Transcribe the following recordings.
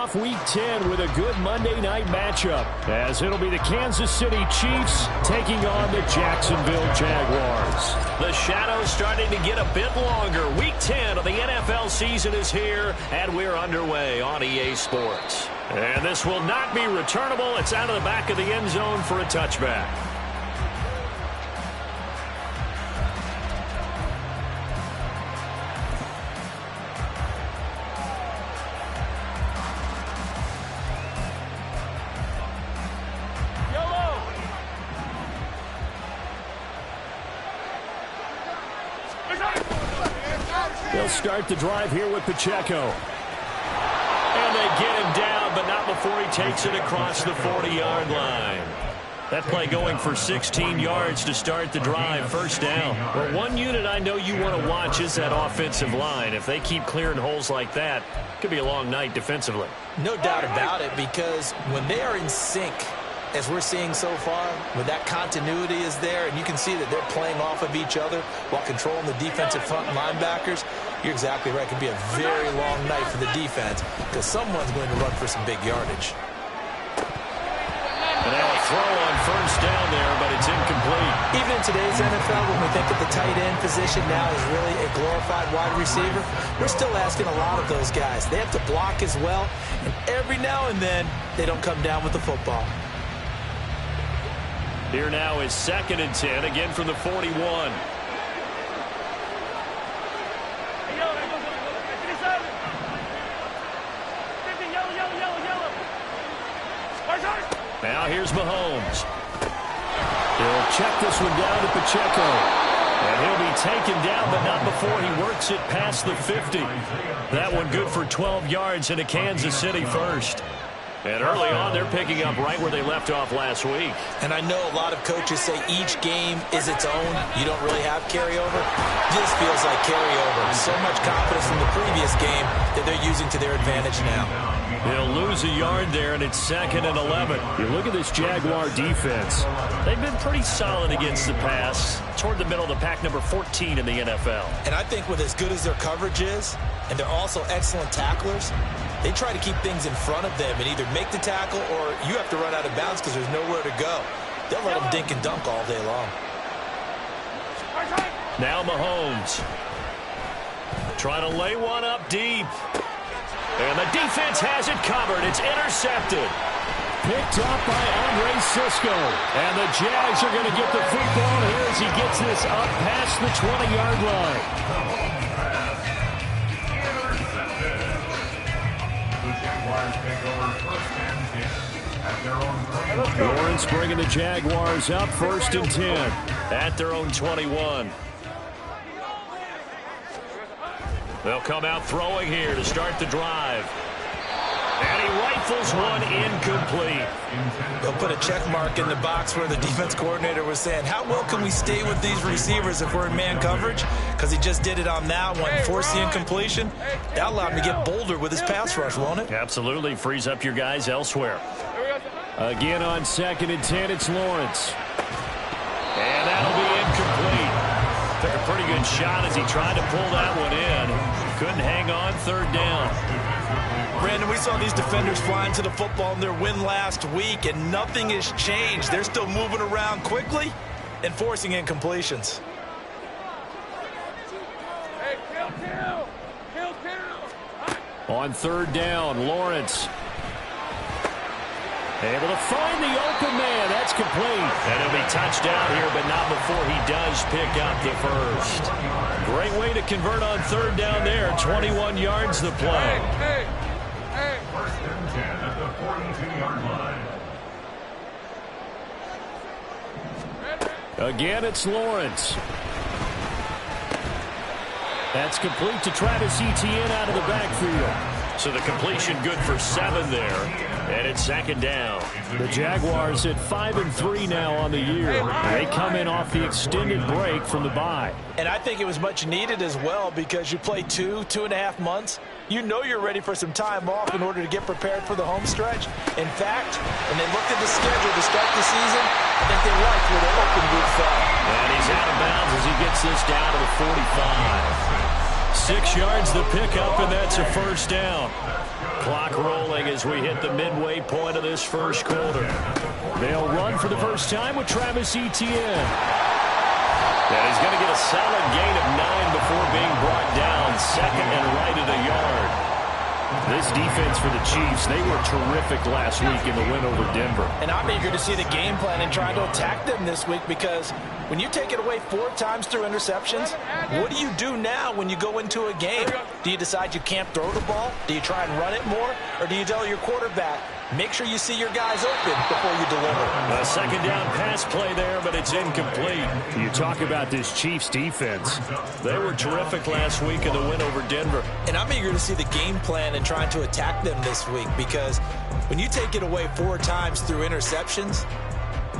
off Week 10 with a good Monday night matchup, as it'll be the Kansas City Chiefs taking on the Jacksonville Jaguars. The shadow's starting to get a bit longer. Week 10 of the NFL season is here, and we're underway on EA Sports. And this will not be returnable. It's out of the back of the end zone for a touchback. They'll start the drive here with Pacheco. And they get him down, but not before he takes it across the 40-yard line. That play going for 16 yards to start the drive, first down. Well, one unit I know you want to watch is that offensive line. If they keep clearing holes like that, it could be a long night defensively. No doubt about it, because when they are in sync, as we're seeing so far, when that continuity is there, and you can see that they're playing off of each other while controlling the defensive front linebackers, you're exactly right. It could be a very long night for the defense because someone's going to run for some big yardage. And now a throw on first down there, but it's incomplete. Even in today's NFL, when we think of the tight end position now as really a glorified wide receiver, we're still asking a lot of those guys. They have to block as well, and every now and then they don't come down with the football. Here now is 2nd and 10, again from the 41. Now here's Mahomes. He'll check this one down to Pacheco. And he'll be taken down, but not before he works it past the 50. That one good for 12 yards into Kansas City first. And early on, they're picking up right where they left off last week. And I know a lot of coaches say each game is its own. You don't really have carryover. This feels like carryover. So much confidence from the previous game that they're using to their advantage now. They'll lose a yard there, and it's 2nd and 11. You look at this Jaguar defense. They've been pretty solid against the pass. Toward the middle of the pack, number 14 in the NFL. And I think with as good as their coverage is, and they're also excellent tacklers, they try to keep things in front of them and either make the tackle or you have to run out of bounds because there's nowhere to go. They'll let them dink and dunk all day long. Now Mahomes. Trying to lay one up deep. And the defense has it covered. It's intercepted. Picked up by Andre Cisco. And the Jags are going to get the football here as he gets this up past the 20-yard line. Lawrence bringing the Jaguars up 1st and 10 at their own 21. They'll come out throwing here to start the drive. And he rifles one incomplete. They'll put a check mark in the box where the defense coordinator was saying, how well can we stay with these receivers if we're in man coverage? Because he just did it on that one, forced the incompletion. That allowed him to get bolder with his pass rush, won't it? Absolutely. Frees up your guys elsewhere. Again on 2nd and 10, it's Lawrence. And that'll be incomplete. Took a pretty good shot as he tried to pull that one in. Couldn't hang on, 3rd down. Brandon, we saw these defenders flying to the football in their win last week, and nothing has changed. They're still moving around quickly and forcing incompletions. On 3rd down, Lawrence. Able to find the open man. That's complete. And he'll be touched down here, but not before he does pick up the first. Great way to convert on 3rd down there. 21 yards the play. 1st and 10 at the 42-yard line. Again, it's Lawrence. That's complete to Travis Etienne out of the backfield. So the completion good for 7 there. And it's 2nd down. The Jaguars at 5-3 now on the year. They come in off the extended break from the bye. And I think it was much needed as well because you play 2.5 months. You know you're ready for some time off in order to get prepared for the home stretch. In fact, when they looked at the schedule to start the season, I think they liked where the open week fell. And he's out of bounds as he gets this down to the 45. 6 yards the pickup, and that's a first down. Clock rolling as we hit the midway point of this first quarter. They'll run for the first time with Travis Etienne. And he's going to get a solid gain of 9 before being brought down. Second and right at a yard. This defense for the Chiefs, they were terrific last week in the win over Denver. And I'm eager to see the game plan and trying to attack them this week, because when you take it away 4 times through interceptions, what do you do now when you go into a game? Do you decide you can't throw the ball? Do you try and run it more? Or do you tell your quarterback, make sure you see your guys open before you deliver? A second down pass play there, but it's incomplete. You talk about this Chiefs defense. They were terrific last week in the win over Denver. And I'm eager to see the game plan and trying to attack them this week, because when you take it away 4 times through interceptions,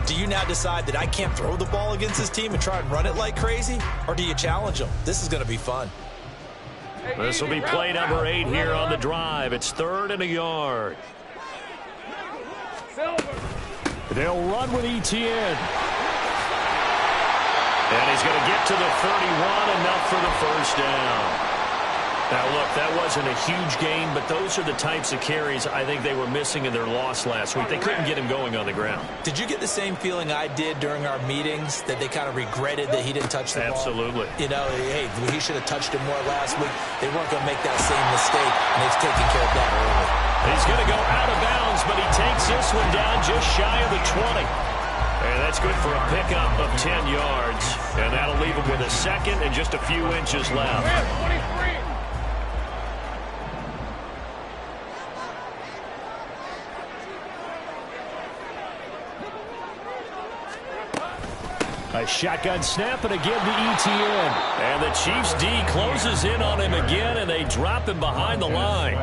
do you now decide that I can't throw the ball against this team and try and run it like crazy? Or do you challenge them? This is going to be fun. This will be play number 8 here on the drive. It's 3rd and a yard. They'll run with Etienne. And he's going to get to the 31, enough for the first down. Now, look, that wasn't a huge gain, but those are the types of carries I think they were missing in their loss last week. They couldn't get him going on the ground. Did you get the same feeling I did during our meetings, that they kind of regretted that he didn't touch the ball? Absolutely. You know, hey, he should have touched it more last week. They weren't going to make that same mistake, and they've taken care of that early. He's going to go out of bounds, but he takes this one down just shy of the 20. And that's good for a pickup of 10 yards. And that'll leave him with a second and just a few inches left. A shotgun snap, and again to Etienne. And the Chiefs D closes in on him again, and they drop him behind the line.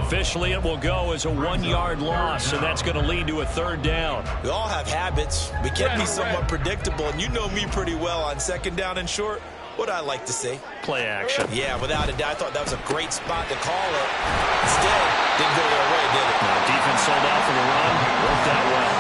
Officially, it will go as a 1-yard loss, and that's going to lead to a 3rd down. We all have habits. We can be somewhat predictable, and you know me pretty well on 2nd down and short. What I like to see. Play action. Yeah, without a doubt. I thought that was a great spot to call it. Instead, didn't go their way, did it? Now, defense sold out for the run. Worked out well.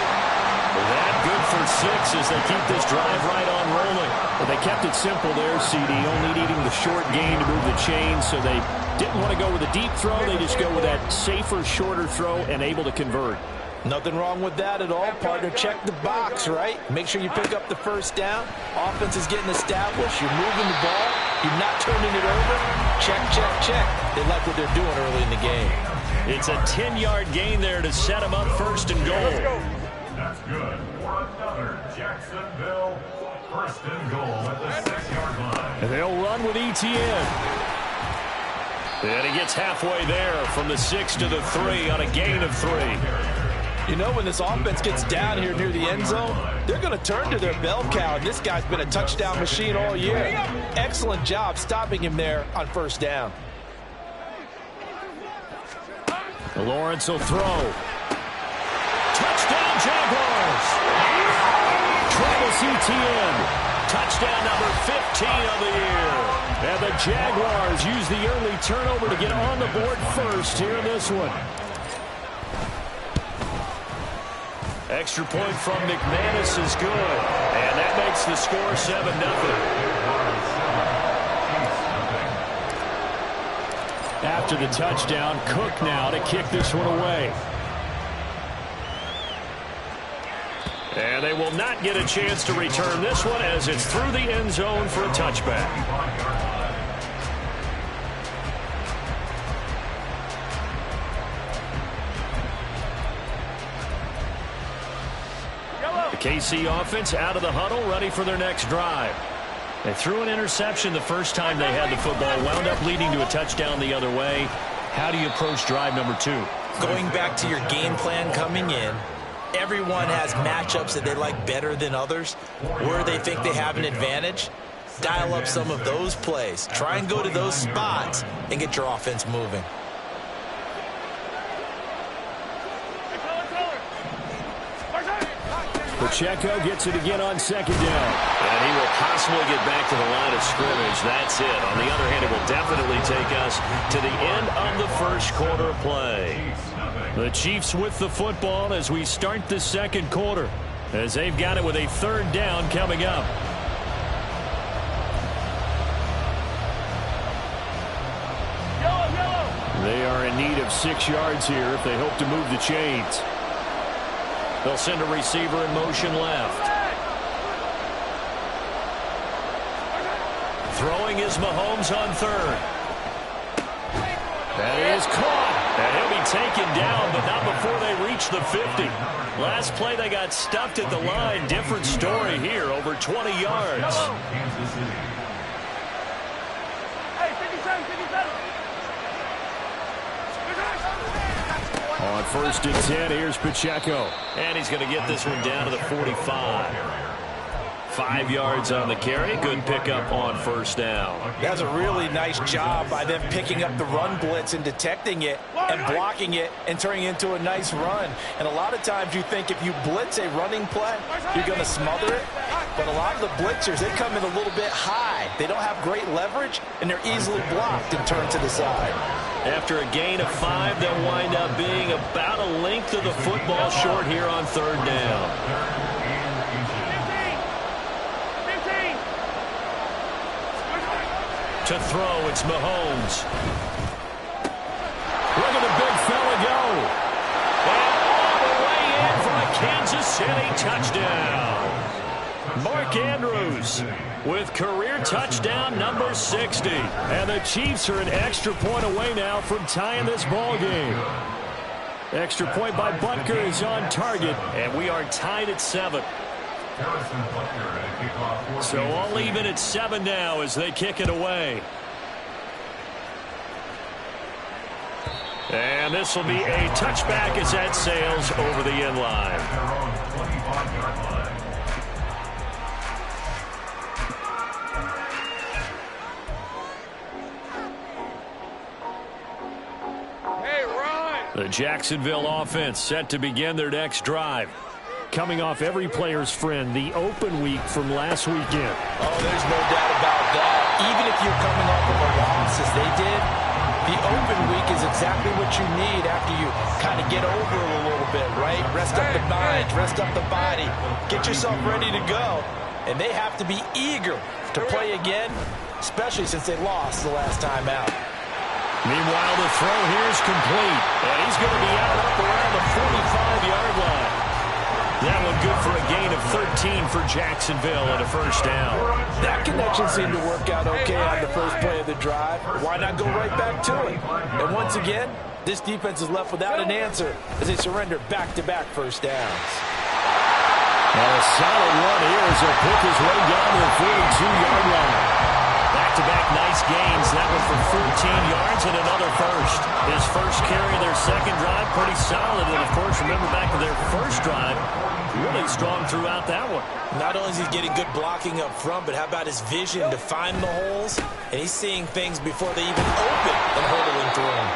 That good for 6 as they keep this drive right on rolling. But they kept it simple there, CD, only needing the short gain to move the chain, so they didn't want to go with a deep throw. They just go with that safer, shorter throw and able to convert. Nothing wrong with that at all, partner. Check the box, right? Make sure you pick up the first down. Offense is getting established. You're moving the ball. You're not turning it over. Check, check, check. They like what they're doing early in the game. It's a 10-yard gain there to set them up 1st and goal. That's good for another Jacksonville 1st and goal at the 6-yard line. And they'll run with Etienne. And he gets halfway there from the 6 to the 3 on a gain of 3. You know, when this offense gets down here near the end zone, they're going to turn to their bell cow, and this guy's been a touchdown machine all year. Excellent job stopping him there on 1st down. Lawrence will throw. Touchdown, Jaguars! Travis Etienne. Touchdown number 15 of the year. And the Jaguars use the early turnover to get on the board first here in this one. Extra point from McManus is good. And that makes the score 7-0. After the touchdown, Cook now to kick this one away. And they will not get a chance to return this one as it's through the end zone for a touchback. The KC offense out of the huddle, ready for their next drive. They threw an interception the first time they had the football, wound up leading to a touchdown the other way. How do you approach drive number 2? Going back to your game plan coming in, everyone has matchups that they like better than others, where they think they have an advantage. Dial up some of those plays. Try and go to those spots and get your offense moving. Pacheco gets it again on 2nd down. And he will possibly get back to the line of scrimmage. That's it. On the other hand, it will definitely take us to the end of the first quarter of play. The Chiefs with the football as we start the second quarter, as they've got it with a 3rd down coming up. are in need of 6 yards here if they hope to move the chains. They'll send a receiver in motion left. Throwing is Mahomes on third. That is caught. And he'll be taken down, but not before they reach the 50. Last play, they got stuffed at the line. Different story here, over 20 yards. On 1st and 10, here's Pacheco. And he's going to get this one down to the 45. 5 yards on the carry. Good pickup on 1st down. That's a really nice job by them picking up the run blitz and detecting it and blocking it and turning it into a nice run. And a lot of times you think if you blitz a running play, you're going to smother it. But a lot of the blitzers, they come in a little bit high. They don't have great leverage, and they're easily blocked and turned to the side. After a gain of 5, they'll wind up being about a length of the football short here on 3rd down. To throw, it's Mahomes. Look at the big fella go. And all the way in for a Kansas City touchdown. Mark Andrews with career touchdown number 60. And the Chiefs are an extra point away now from tying this ball game. Extra point by Butker is on target. And we are tied at 7. So all even at 7 now as they kick it away. And this will be a touchback as that sails over the end line. The Jacksonville offense set to begin their next drive. Coming off every player's friend, the open week from last weekend. Oh, there's no doubt about that. Even if you're coming off of a loss as they did, the open week is exactly what you need after you kind of get over it a little bit, right? Rest up the mind, rest up the body, get yourself ready to go. And they have to be eager to play again, especially since they lost the last time out. Meanwhile, the throw here is complete. And he's going to be out up around the 45-yard line. That one good for a gain of 13 for Jacksonville and a 1st down. That connection seemed to work out okay on the first play of the drive. Why not go right back to it? And once again, this defense is left without an answer as they surrender back-to-back 1st downs. And a solid run here as he'll pick his way down to the 42-yard line. Back-to-back nice gains. That one for 14 yards and another 1st. His first carry of their 2nd drive, pretty solid. And, of course, remember back to their 1st drive, really strong throughout that one. Not only is he getting good blocking up front, but how about his vision to find the holes? And he's seeing things before they even open and hurdling through them.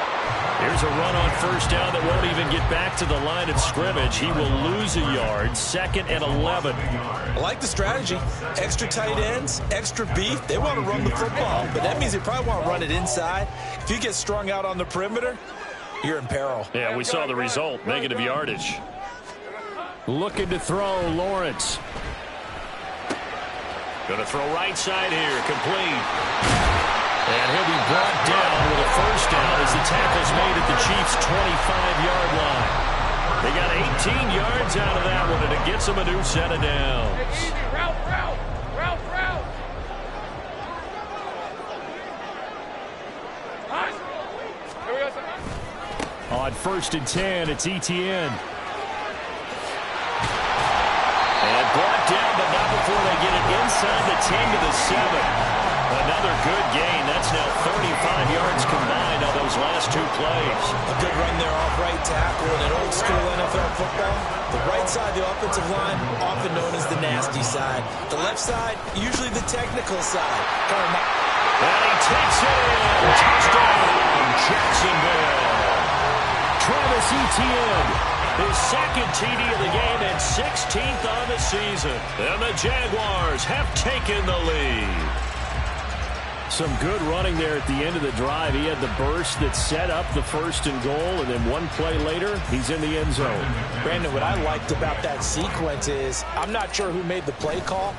Here's a run on 1st down that won't even get back to the line of scrimmage. He will lose a yard. 2nd and 11. I like the strategy. Extra tight ends, extra beef. They want to run the football, but that means they probably want to run it inside. If you get strung out on the perimeter, you're in peril. Yeah, we saw the result. Negative yardage. Looking to throw, Lawrence. Going to throw right side here. Complete. And he'll be brought down with a 1st down as the tackle's made at the Chiefs' 25-yard line. They got 18 yards out of that one, and it gets them a new set of downs. On 1st and 10, it's Etienne. And brought down, but not before they get it inside the 10 to the 7. Another good gain. That's now 35 yards combined on those last 2 plays. A good run there off right tackle in an old school NFL football. The right side, the offensive line, often known as the nasty side. The left side, usually the technical side. And he takes it in. Touchdown, Jacksonville. Travis Etienne. His 2nd TD of the game and 16th on the season. And the Jaguars have taken the lead. Some good running there at the end of the drive. He had the burst that set up the 1st and goal, and then 1 play later, he's in the end zone. Brandon, what I liked about that sequence is I'm not sure who made the play call,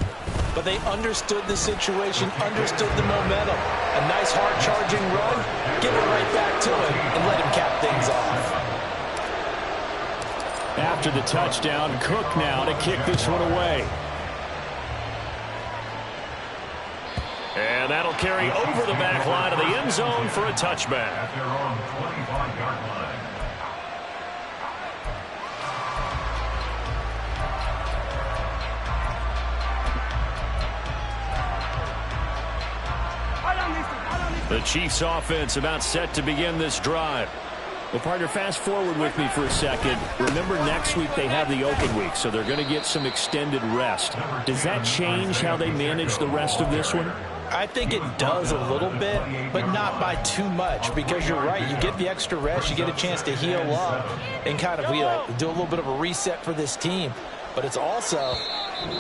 but they understood the situation, understood the momentum. A nice hard-charging run, give it right back to him, and let him cap things off. After the touchdown, Cook now to kick this one away. And that'll carry over the back line of the end zone for a touchback. At their own 25-yard line. The Chiefs offense about set to begin this drive. Well, partner, fast forward with me for a second. Remember, next week they have the open week, so they're going to get some extended rest. Does that change how they manage the rest of this one? I think it does a little bit, but not by too much, because you're right. You get the extra rest, you get a chance to heal up and kind of do a little bit of a reset for this team. But it's also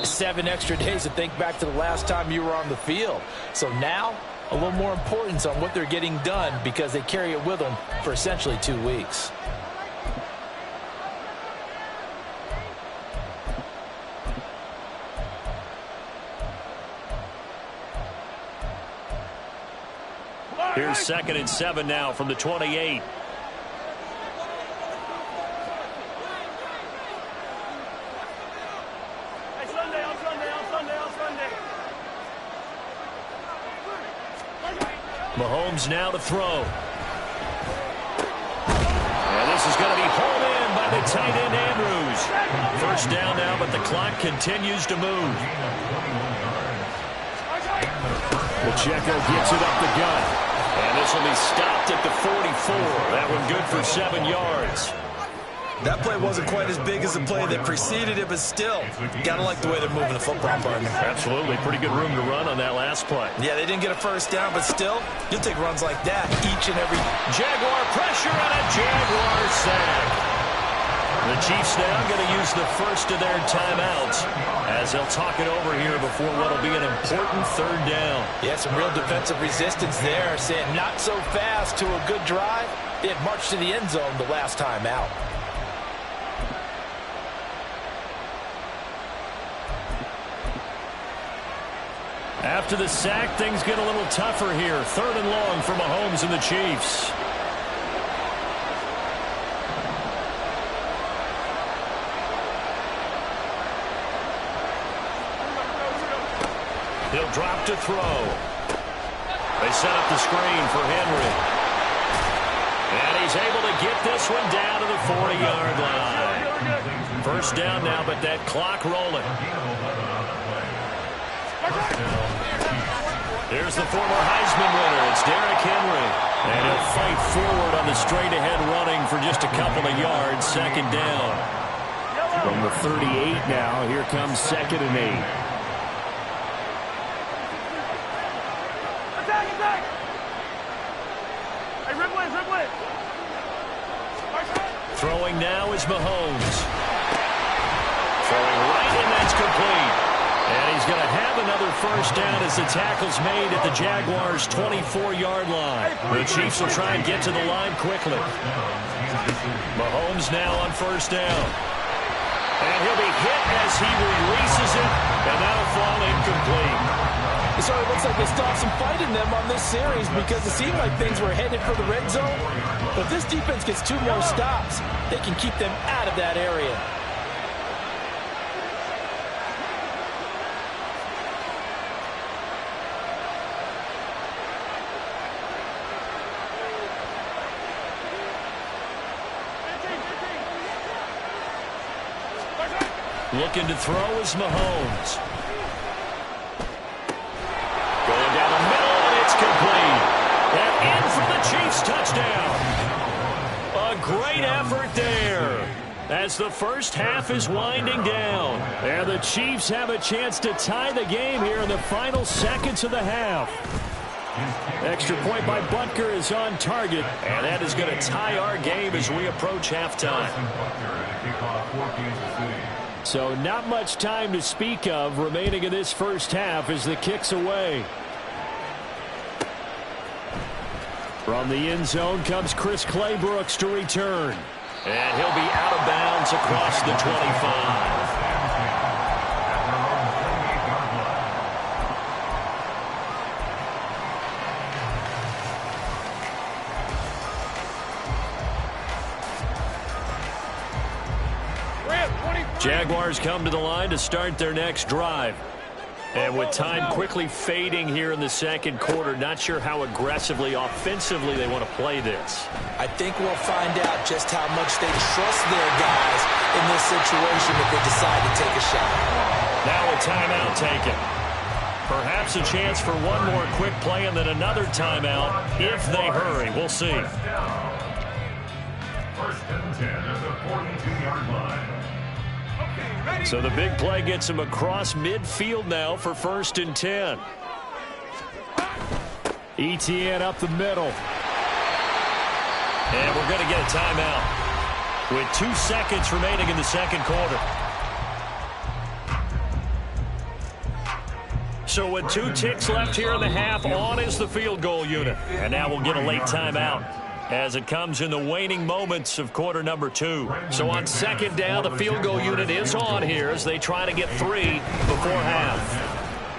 7 extra days to think back to the last time you were on the field. So now, a little more importance on what they're getting done because they carry it with them for essentially 2 weeks. Here's 2nd and 7 now from the 28. Mahomes now to throw. And this is going to be hauled in by the tight end Andrews. First down now, but the clock continues to move. Pacheco gets it up the gut. And this will be stopped at the 44. That one good for 7 yards. That play wasn't quite as big as the play that preceded it, but still, gotta like the way they're moving the football, partner. Absolutely. Pretty good room to run on that last play. Yeah, they didn't get a first down, but still, you'll take runs like that each and every. Jaguar pressure and a Jaguar sack. The Chiefs now going to use the first of their timeouts as they'll talk it over here before what will be an important 3rd down. Yeah, some real defensive resistance there, saying not so fast to a good drive. They had marched to the end zone the last time out. After the sack, things get a little tougher here. 3rd and long for Mahomes and the Chiefs. He'll drop to throw. They set up the screen for Henry. And he's able to get this one down to the 40-yard line. First down now, but that clock rolling. Here's the former Heisman winner. It's Derrick Henry. And he'll fight forward on the straight-ahead running for just a couple of yards. 2nd down. From the 38 now, here comes 2nd and 8. Throwing now is Mahomes. Throwing right, and that's complete. And he's going to have another first down as the tackle's made at the Jaguars' 24-yard line. The Chiefs will try and get to the line quickly. Mahomes now on first down. And he'll be hit as he releases it, and that'll fall incomplete. So it looks like they still have some fight in them on this series because it seemed like things were headed for the red zone. But if this defense gets 2 more stops, they can keep them out of that area. Looking to throw is Mahomes. Going down the middle, and it's complete. And in for the Chiefs touchdown. A great effort there as the first half is winding down. And the Chiefs have a chance to tie the game here in the final seconds of the half. Extra point by Butker is on target. And that is going to tie our game as we approach halftime. So not much time to speak of remaining in this first half as the kick's away. From the end zone comes Chris Claybrooks to return. And he'll be out of bounds across the 25. Jaguars come to the line to start their next drive. And with time quickly fading here in the second quarter, not sure how aggressively, offensively they want to play this. I think we'll find out just how much they trust their guys in this situation if they decide to take a shot. Now a timeout taken. Perhaps a chance for one more quick play and then another timeout if they hurry. We'll see. First and 10 at the 42-yard line. So the big play gets him across midfield now for 1st and 10. ETN up the middle. And we're going to get a timeout with 2 seconds remaining in the second quarter. So with 2 ticks left here in the half, on is the field goal unit. And now we'll get a late timeout as it comes in the waning moments of quarter number 2. So on second down, the field goal unit is on here as they try to get 3 before half.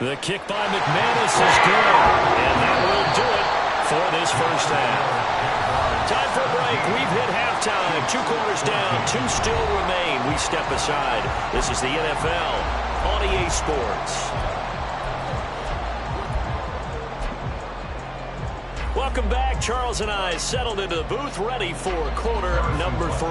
The kick by McManus is good, and that will do it for this first half. Time for a break. We've hit halftime. 2 quarters down, 2 still remain. We step aside. This is the NFL on EA Sports. Welcome back. Charles and I settled into the booth, ready for quarter number 3.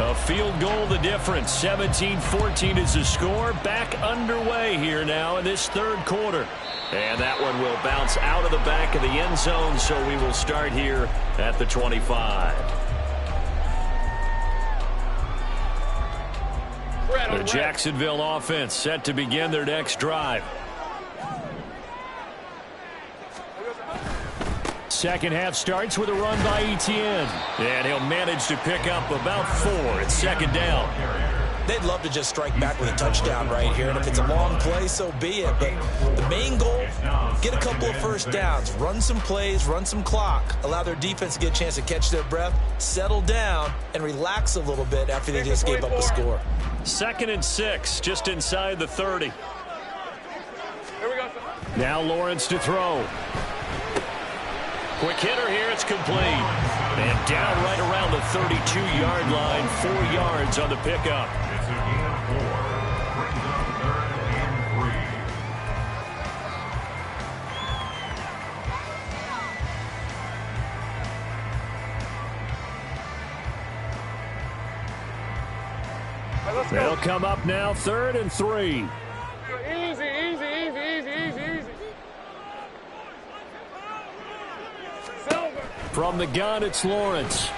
A field goal the difference. 17-14 is the score. Back underway here now in this third quarter. And that one will bounce out of the back of the end zone, so we will start here at the 25. The Jacksonville offense set to begin their next drive. Second half starts with a run by ETN. And he'll manage to pick up about 4 at second down. They'd love to just strike back with a touchdown right here, and if it's a long play, so be it. But the main goal, get a couple of first downs, run some plays, run some clock, allow their defense to get a chance to catch their breath, settle down, and relax a little bit after they just gave up a score. 2nd and 6, just inside the 30. Now Lawrence to throw. Quick hitter here, it's complete. And down right around the 32-yard line, 4 yards on the pickup. It's a gain of 4. Brings up 3rd and 3. They'll come up now, 3rd and 3. From the gun, it's Lawrence.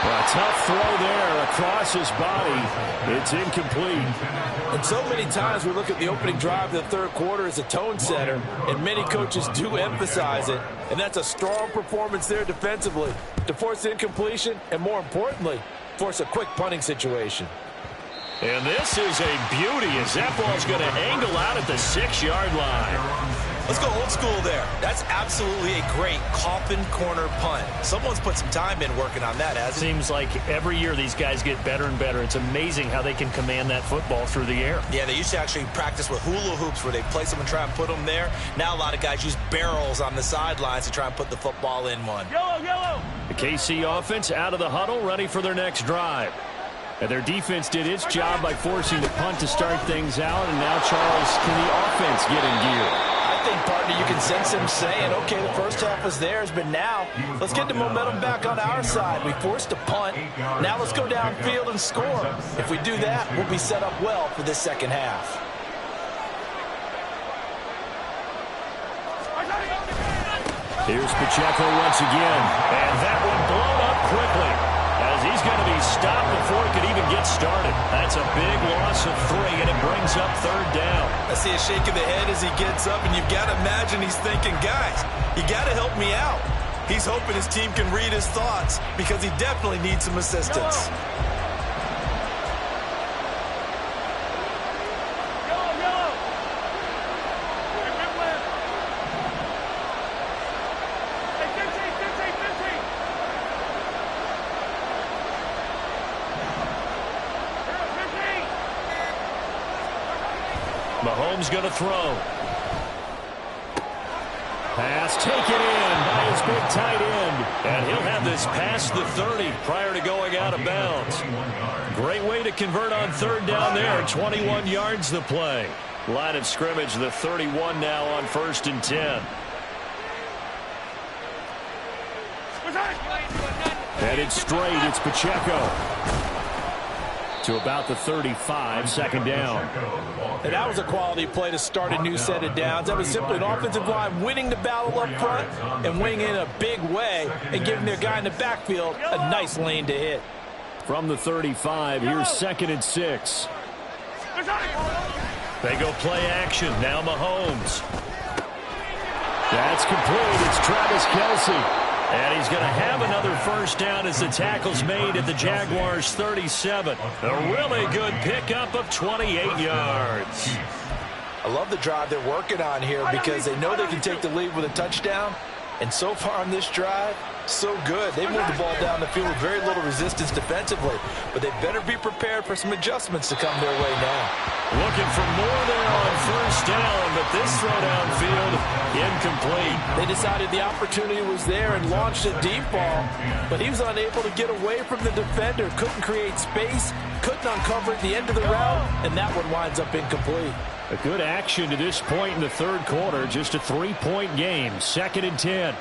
A tough throw there across his body. It's incomplete. And so many times we look at the opening drive of the third quarter as a tone setter, and many coaches do emphasize it. And that's a strong performance there defensively to force incompletion and, more importantly, force a quick punting situation. And this is a beauty as that ball's going to angle out at the 6-yard line. Let's go old school there. That's absolutely a great coffin corner punt. Someone's put some time in working on that, hasn't it? Seems like every year these guys get better and better. It's amazing how they can command that football through the air. Yeah, they used to actually practice with hula hoops where they place them and try and put them there. Now a lot of guys use barrels on the sidelines to try and put the football in one. Yellow! The KC offense out of the huddle, ready for their next drive. And their defense did its job by forcing the punt to start things out. And now, Charles, can the offense get in gear? I think, partner, you can sense him saying, okay, the first half was theirs, but now let's get the momentum back on our side. We forced a punt. Now let's go downfield and score. If we do that, we'll be set up well for this second half. Here's Pacheco once again. And that one blown up quickly as he's going to be stopped before he could even get started. That's a big loss of 3, and it brings up 3rd down. I see a shake of the head as he gets up, and you've got to imagine he's thinking, guys, you got to help me out. He's hoping his team can read his thoughts because he definitely needs some assistance. Mahomes going to throw. Pass taken in by his big tight end. And he'll have this past the 30 prior to going out of bounds. Great way to convert on third down there. 21 yards the play. Line of scrimmage, the 31 now on 1st and 10. Headed straight, it's Pacheco. To about the 35, second down. And that was a quality play to start a new set of downs. That was simply an offensive line winning the battle up front and winning in a big way and giving their guy in the backfield a nice lane to hit. From the 35, here's 2nd and 6. They go play action. Now Mahomes. That's complete. It's Travis Kelce. And he's going to have another first down as the tackle's made at the Jaguars' 37. A really good pickup of 28 yards. I love the drive they're working on here because they know they can take the lead with a touchdown. And so far on this drive, so good. They moved the ball down the field with very little resistance defensively. But they better be prepared for some adjustments to come their way now. Looking for more there on first down, but this throw downfield incomplete. They decided the opportunity was there and launched a deep ball, but he was unable to get away from the defender, couldn't create space, couldn't uncover at the end of the route, and that one winds up incomplete. A good action to this point in the third quarter, just a 3-point game, 2nd and 10.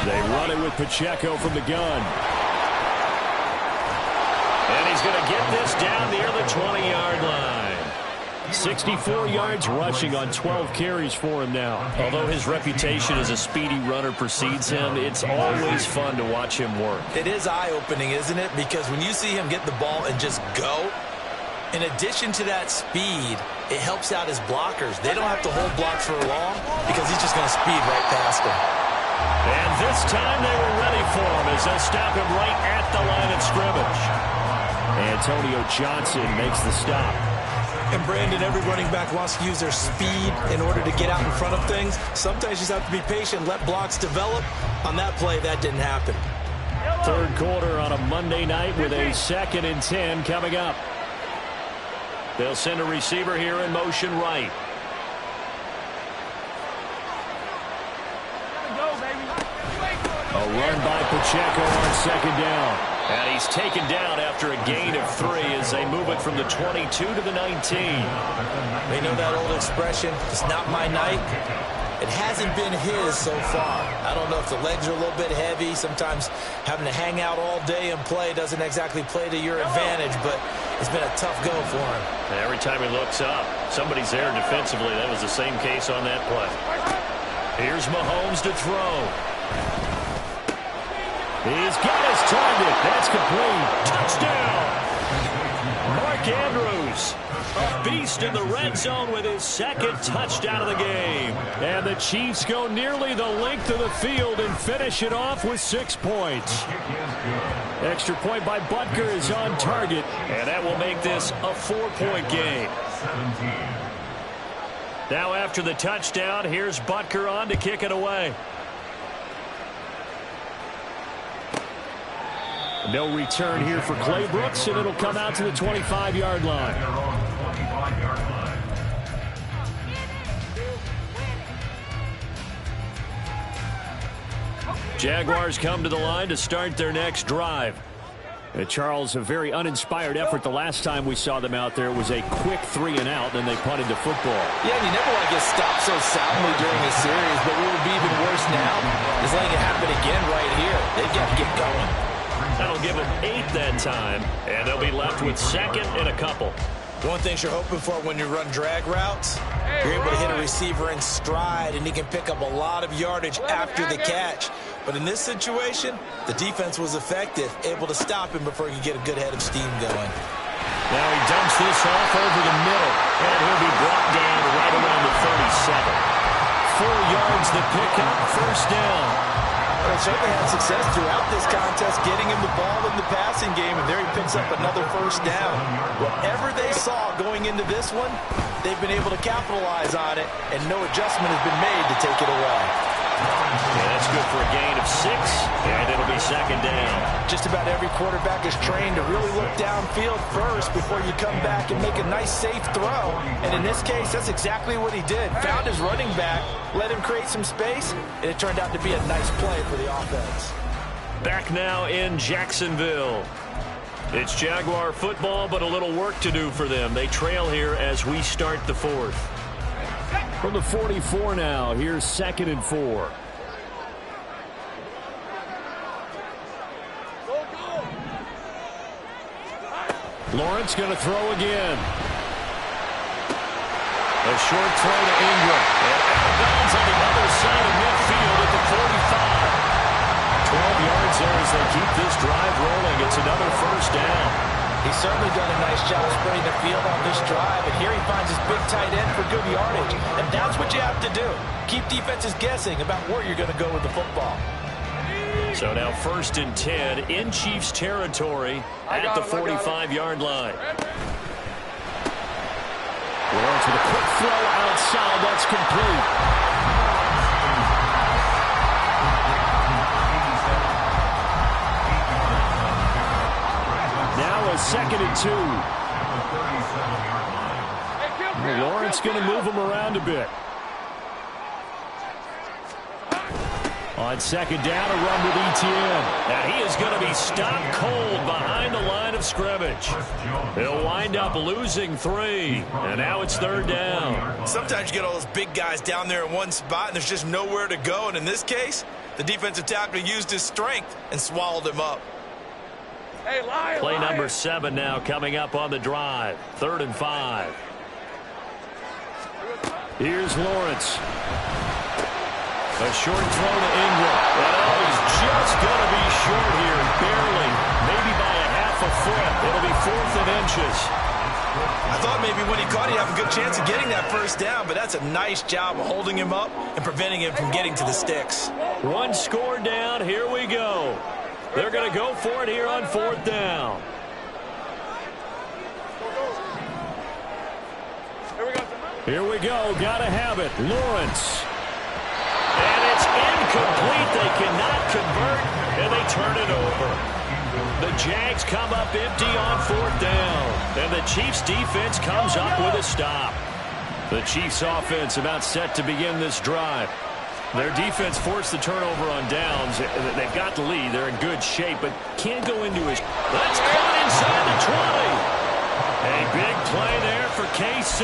They run it with Pacheco from the gun. And he's going to get this down near the 20-yard line. 64 yards rushing on 12 carries for him now. Although his reputation as a speedy runner precedes him, it's always fun to watch him work. It is eye-opening, isn't it? Because when you see him get the ball and just go, in addition to that speed, it helps out his blockers. They don't have to hold blocks for long because he's just going to speed right past them. And this time they were ready for him as they'll stop him right at the line of scrimmage. Antonio Johnson makes the stop. And Brandon, every running back wants to use their speed in order to get out in front of things. Sometimes you just have to be patient, let blocks develop. On that play, that didn't happen. Third quarter on a Monday night with a 2nd and 10 coming up. They'll send a receiver here in motion right. A run by Pacheco on 2nd down. And he's taken down after a gain of 3 as they move it from the 22 to the 19. They know that old expression, it's not my night. It hasn't been his so far. I don't know if the legs are a little bit heavy. Sometimes having to hang out all day and play doesn't exactly play to your advantage, but it's been a tough go for him. And every time he looks up, somebody's there defensively. That was the same case on that play. Here's Mahomes to throw. He's got his target. That's complete. Touchdown! Mark Andrews, a beast in the red zone with his 2nd touchdown of the game. And the Chiefs go nearly the length of the field and finish it off with 6 points. Extra point by Butker is on target. And that will make this a 4-point game. Now after the touchdown, here's Butker on to kick it away. No return here for Clay Brooks, and it'll come out to the 25-yard line. Jaguars come to the line to start their next drive. Charles, a very uninspired effort the last time we saw them out there. It was a quick 3-and-out, and they punted the football. Yeah, and you never want to get stopped so soundly during a series, but what would be even worse now is letting it happen again right here. They've got to get going. That'll give them 8 that time, and they'll be left with 2nd and a couple. One thing you're hoping for when you run drag routes, you're able to hit a receiver in stride, and he can pick up a lot of yardage after the catch. But in this situation, the defense was effective, able to stop him before he could get a good head of steam going. Now he dumps this off over the middle, and he'll be brought down right around the 37. 4 yards the pickup, first down. Well, certainly had success throughout this contest, getting him the ball in the passing game, and there he picks up another first down. Whatever they saw going into this one, they've been able to capitalize on it, and no adjustment has been made to take it away. Yeah, that's good for a gain of 6, and it'll be second down. Just about every quarterback is trained to really look downfield first before you come back and make a nice, safe throw. And in this case, that's exactly what he did. Found his running back, let him create some space, and it turned out to be a nice play for the offense. Back now in Jacksonville. It's Jaguar football, but a little work to do for them. They trail here as we start the 4th. From the 44 now, here's 2nd and 4. Lawrence going to throw again. A short throw to Ingram. And out of bounds on the other side of midfield at the 45. 12 yards there as they keep this drive rolling. It's another first down. He's certainly done a nice job spreading the field on this drive, and here he finds his big tight end for good yardage. And that's what you have to do. Keep defenses guessing about where you're going to go with the football. So now 1st and 10 in Chiefs territory at the 45-yard line. Lawrence with a quick throw outside. That's complete. Now a 2nd and 2. Lawrence going to move him around a bit. On 2nd down, a run with Etienne. And he is going to be stopped cold behind the line of scrimmage. He'll wind up losing 3. And now it's 3rd down. Sometimes you get all those big guys down there in one spot, and there's just nowhere to go. And in this case, the defensive tackle used his strength and swallowed him up. Play number 7 now coming up on the drive. 3rd and 5. Here's Lawrence. A short throw to Ingram. And he's just going to be short here, barely, maybe by a half a foot. It'll be 4th and inches. I thought maybe when he caught, he'd have a good chance of getting that first down, but that's a nice job of holding him up and preventing him from getting to the sticks. 1 score down. Here we go. They're going to go for it here on 4th down. Here we go. Got to have it. Lawrence. And it's incomplete. They cannot convert, and they turn it over. The Jags come up empty on 4th down, and the Chiefs defense comes up with a stop. The Chiefs offense about set to begin this drive. Their defense forced the turnover on downs. They've got the lead. They're in good shape, but can't go into his... That's caught inside the 20. A big play there for KC.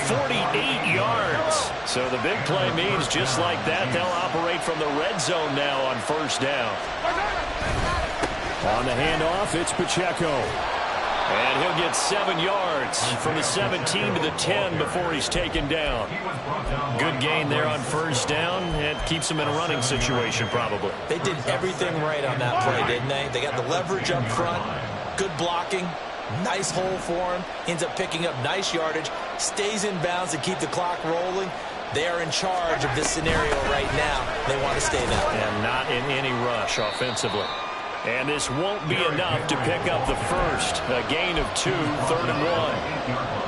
48 yards. So the big play means just like that, they'll operate from the red zone now on 1st down. On the handoff, it's Pacheco. And he'll get 7 yards from the 17 to the 10 before he's taken down. Good gain there on 1st down, and keeps him in a running situation probably. They did everything right on that play, didn't they? They got the leverage up front, good blocking, nice hole for him, ends up picking up nice yardage, stays in bounds to keep the clock rolling. They are in charge of this scenario right now. They want to stay there. And not in any rush offensively. And this won't be enough to pick up the first. A gain of 2, 3rd and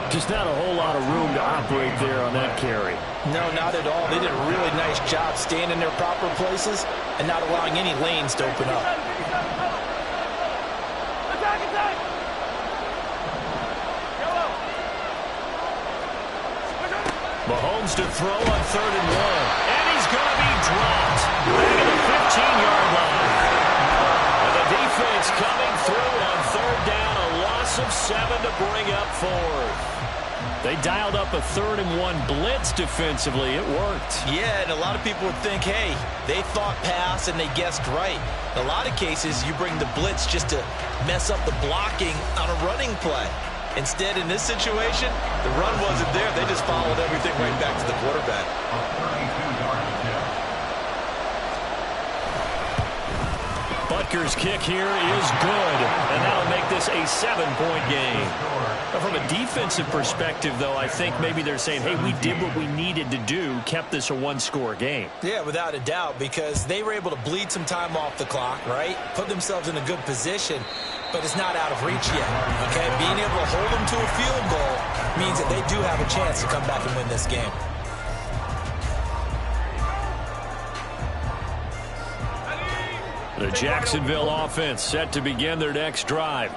1. Just not a whole lot of room to operate there on that carry. No, not at all. They did a really nice job staying in their proper places and not allowing any lanes to open up. Mahomes to throw on 3rd and 1. And he's going to be dropped. Back at the 15-yard line. And the defense coming through on 3rd down. A loss of 7 to bring up 4th. They dialed up a 3rd and 1 blitz defensively. It worked. Yeah, and a lot of people would think, hey, they thought pass and they guessed right. In a lot of cases, you bring the blitz just to mess up the blocking on a running play. Instead, in this situation, the run wasn't there. They just followed everything right back to the quarterback. Butker's kick here is good, and that'll make this a 7-point game. Now, from a defensive perspective, though, I think maybe they're saying, hey, we did what we needed to do, kept this a 1-score game. Yeah, without a doubt, because they were able to bleed some time off the clock, right? Put themselves in a good position. But it's not out of reach yet, okay? Being able to hold them to a field goal means that they do have a chance to come back and win this game. The Jacksonville offense set to begin their next drive.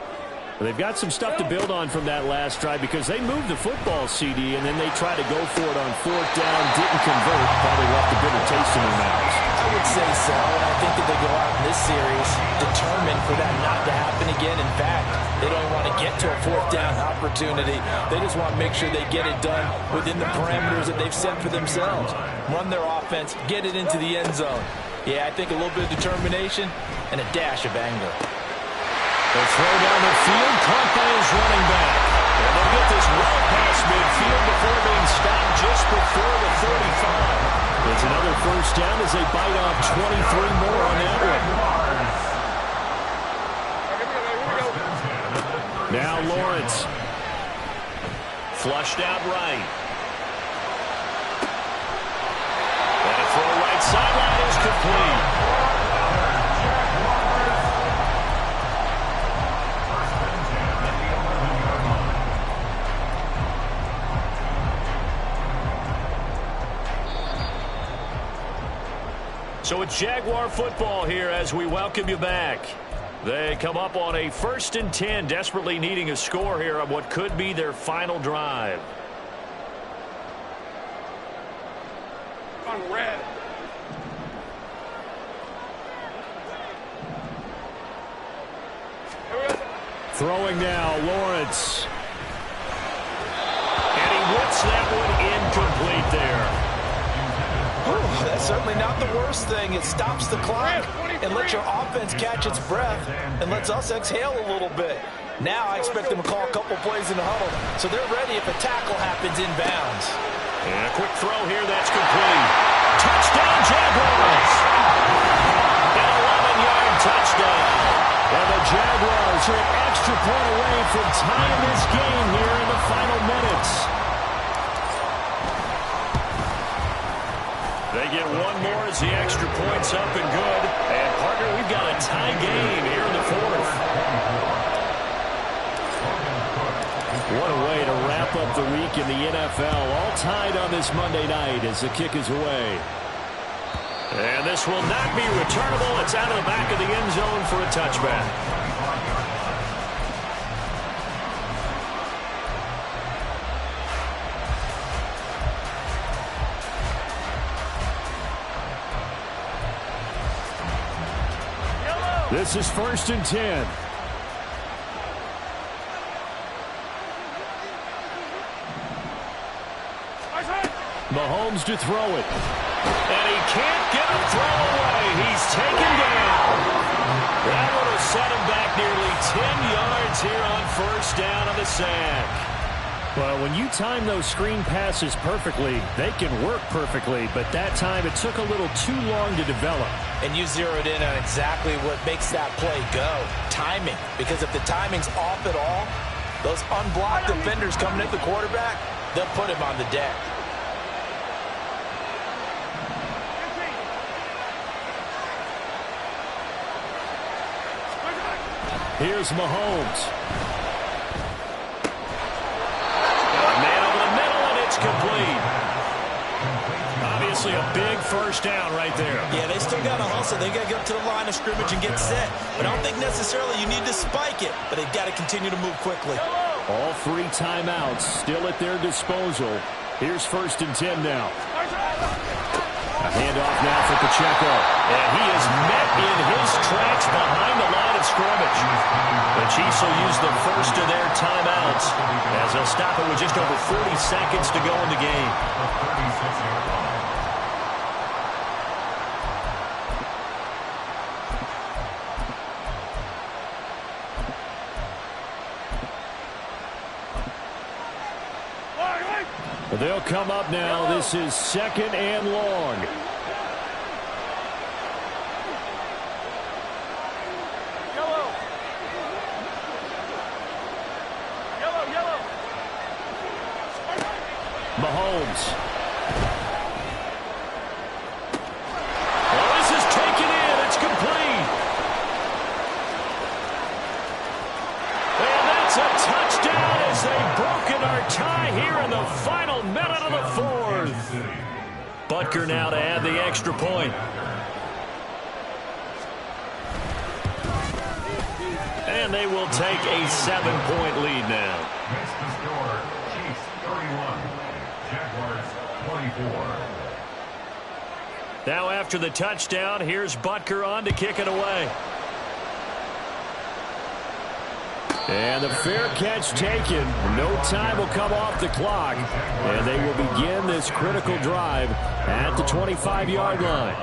They've got some stuff to build on from that last drive because they moved the football, CD, and then they tried to go for it on 4th down, didn't convert, probably left a bitter taste in their mouths. I would say so, and I think that they go out in this series determined for that not to happen again. In fact, they don't want to get to a 4th down opportunity. They just want to make sure they get it done within the parameters that they've set for themselves. Run their offense, get it into the end zone. Yeah, I think a little bit of determination and a dash of anger. They'll throw down the field, caught by his running back. And they'll get this well past midfield before being stopped just before the 35. It's another 1st down as they bite off 23 more on that one. Now Lawrence. Flushed out right. And a throw right sideline is complete. So it's Jaguar football here as we welcome you back. They come up on a 1st and 10, desperately needing a score here on what could be their final drive. On red. Throwing now, Lawrence. And he whips that one incomplete there. That's certainly not the worst thing. It stops the clock and lets your offense catch its breath and lets us exhale a little bit. Now I expect them to call a couple plays in the huddle, so they're ready if a tackle happens inbounds. And a quick throw here, that's complete. Touchdown, Jaguars! An 11-yard touchdown. And the Jaguars are an extra point away from tying this game here in the final minutes. They get one more as the extra point's up and good. And, partner, we've got a tie game here in the 4th. What a way to wrap up the week in the NFL. All tied on this Monday night as the kick is away. And this will not be returnable. It's out of the back of the end zone for a touchback. This is 1st and 10. Mahomes to throw it. And he can't get a throw away. He's taken down. That would have set him back nearly 10 yards here on 1st down on the sack. Well, when you time those screen passes perfectly, they can work perfectly. But that time, it took a little too long to develop. And you zeroed in on exactly what makes that play go. Timing. Because if the timing's off at all, those unblocked defenders coming at the quarterback, they'll put him on the deck. Here's Mahomes. Man over the middle, and it's complete. Obviously a big 1st down right there. Yeah, they still got to hustle. They got to get up to the line of scrimmage and get set. But I don't think necessarily you need to spike it, but they've got to continue to move quickly. All 3 timeouts still at their disposal. Here's 1st and 10 now. A handoff now for Pacheco. And he is met in his tracks behind the line of scrimmage. The Chiefs will use the first of their timeouts as they'll stop it with just over 40 seconds to go in the game. They'll come up now. This is 2nd and long. Yellow. Mahomes. Well, this is taken in. It's complete. And that's a touchdown as they've broken our tie here in the final minute of the 4th. Butker now to add the extra point. And they will take a 7-point lead now. Makes the score Chiefs 31, Jaguars 24. Now after the touchdown, here's Butker on to kick it away. And the fair catch taken. No time will come off the clock. And they will begin this critical drive at the 25-yard line.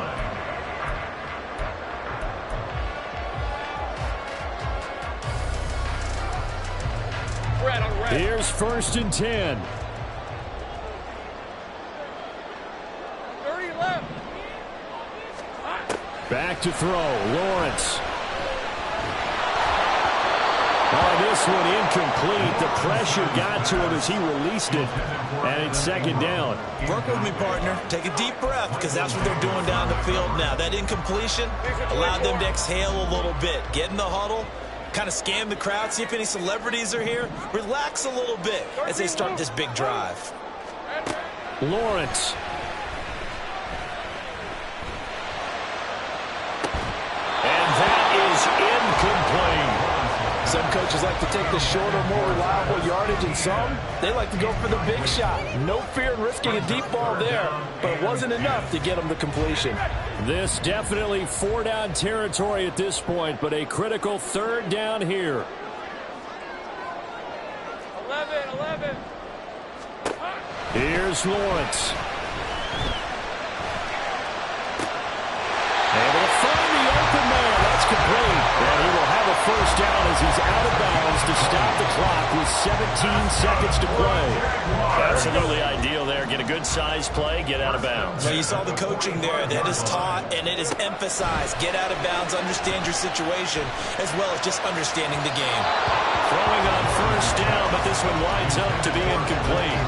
Here's 1st and 10. 30 left. Back to throw. Lawrence. Oh, this one incomplete. The pressure got to him as he released it. And it's 2nd down. Work with me, partner. Take a deep breath, because that's what they're doing down the field now. That incompletion allowed them to exhale a little bit. Get in the huddle. Kind of scan the crowd, see if any celebrities are here. Relax a little bit as they start this big drive. Lawrence. And that is incomplete. Some coaches like to take the shorter, more reliable yardage, and some, they like to go for the big shot. No fear in risking a deep ball there, but it wasn't enough to get them the completion. This definitely 4-down territory at this point, but a critical 3rd down here. 11. Here's Lawrence. Able to find the open man. That's complete. And he will have a 1st down as he's out of bounds to stop the clock with 17 seconds to play. Absolutely ideal there. Get a good size play, get out of bounds. Well, you saw the coaching there. That is taught and it is emphasized. Get out of bounds, understand your situation, as well as just understanding the game. Throwing on 1st down, but this one winds up to be incomplete.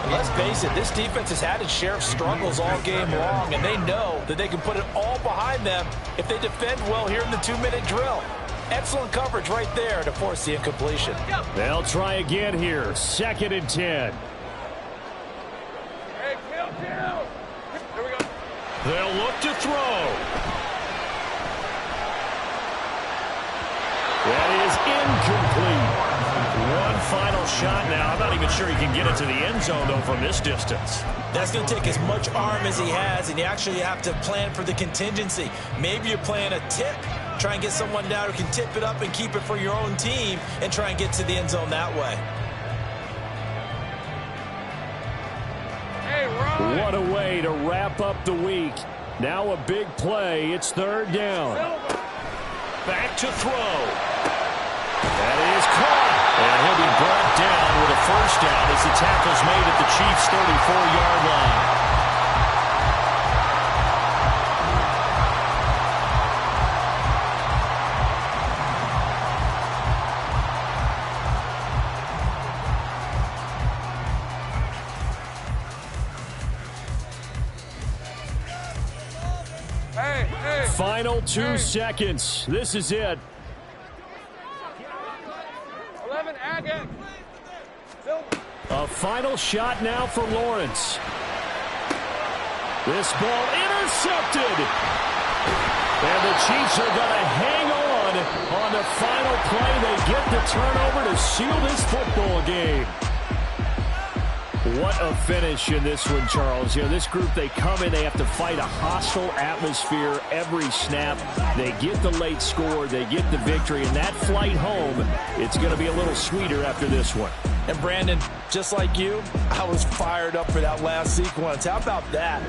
And let's face it, this defense has had its share of struggles all game long, and they know that they can put it all behind them if they defend well here in the 2-minute drill. Excellent coverage right there to force the incompletion. They'll try again here. 2nd and 10. Hey, kill. Here we go. They'll look to throw. That is incomplete. One final shot now. I'm not even sure he can get it to the end zone, though, from this distance. That's going to take as much arm as he has, and you actually have to plan for the contingency. Maybe you're playing a tip. Try and get someone down who can tip it up and keep it for your own team and try and get to the end zone that way. Hey, Ron. What a way to wrap up the week. Now a big play. It's 3rd down. Back to throw. That is caught. And he'll be brought down with a 1st down as the tackle's made at the Chiefs' 34-yard line. Hey. Final 2 seconds. This is it. 11, again. A final shot now for Lawrence. This ball intercepted. And the Chiefs are going to hang on the final play. They get the turnover to seal this football game. What a finish in this one, Charles. You know, this group, they come in, they have to fight a hostile atmosphere every snap. They get the late score, they get the victory, and that flight home, it's going to be a little sweeter after this one. And Brandon, just like you, I was fired up for that last sequence. How about that?